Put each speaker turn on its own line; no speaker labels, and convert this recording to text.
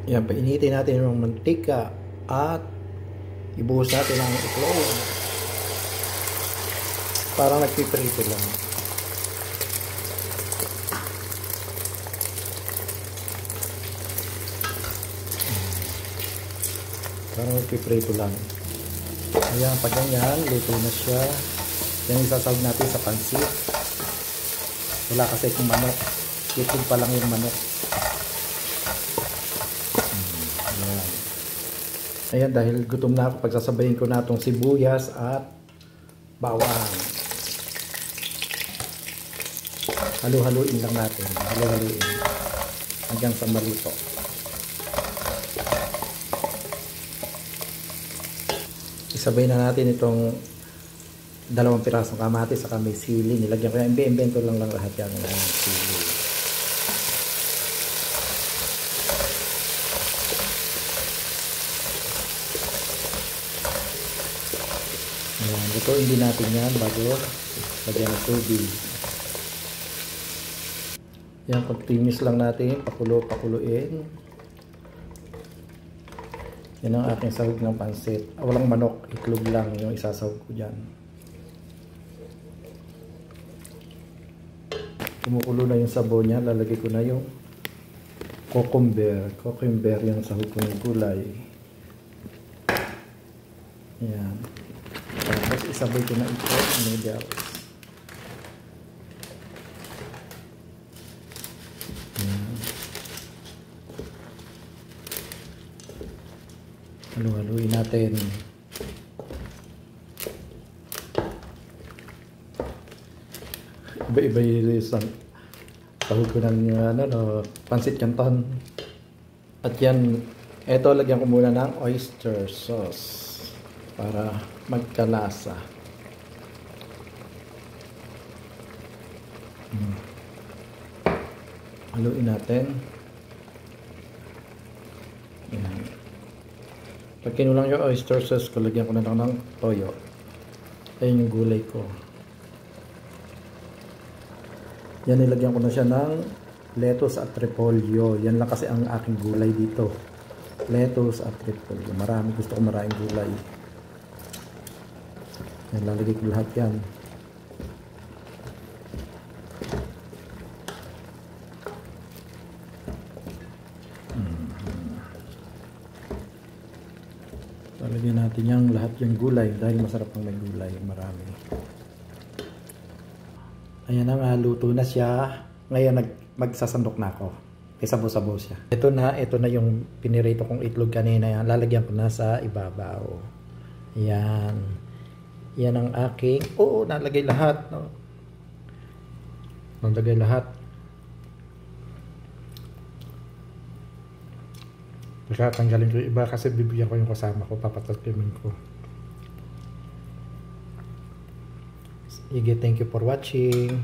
Yan, painitin natin yung mantika at ibuhos natin ang itlog. Parang nagpiprito lang. Parang nagpiprito lang. Ayan, pag ganyan, luto na siya. Yan isasawag natin sa pansit. Wala kasi kung manok. Itlog pa lang yung manok. Ayan. Ayan, dahil gutom na ako, pagsasabayin ko na itong sibuyas at bawang. Halu-haluin lang natin. Halu-haluin. Hanggang sa maluto. Isabay na natin itong 2 pirasong kamatis saka may sili. Nilagyan ko yan. Imbento lang lahat yan ng sili. Ayan, lutuin din natin yan bago lagyan ng tubig. Yan, pag-timis lang natin, pakuluin. Yan ang aking sahog ng pansit. Walang manok, itlog lang yung isasahog ko dyan. Kumukulo na yung sabaw niya, lalagay ko na yung cucumber. Cucumber yung sahog ko ng gulay. Yan. Tapos isabay ko na ito, noodles. Halu-haluin natin. Iba-iba yung sahog ko ng pansit canton. At yan, eto lagyan ko muna ng oyster sauce para magkalasa. Haluin natin. Yan. Pag kinulang yung oyster sauce ko, lagyan ko na lang ng toyo. Ayun yung gulay ko. Yan, nilagyan ko na siya ng lettuce at repolyo. Yan lang kasi ang aking gulay dito. Lettuce at repolyo. Marami. Gusto ko maraming gulay. Yan, lalagay ko lahat yan. Lalagyan natin yung lahat yung gulay dahil masarap ang may gulay, marami. Ayan na nga, luto na siya. Ngayon magsasandok na ako. May sabaw-sabaw siya. Ito na yung pinirito kong itlog kanina yan. Lalagyan ko na sa ibabaw. Yan. Yan ang aking, nalagay lahat. No? Nalagay lahat. Tanggalin ko yung iba kasi bibigyan ko yung kasama ko, papatagpimin ko. Sige, thank you for watching.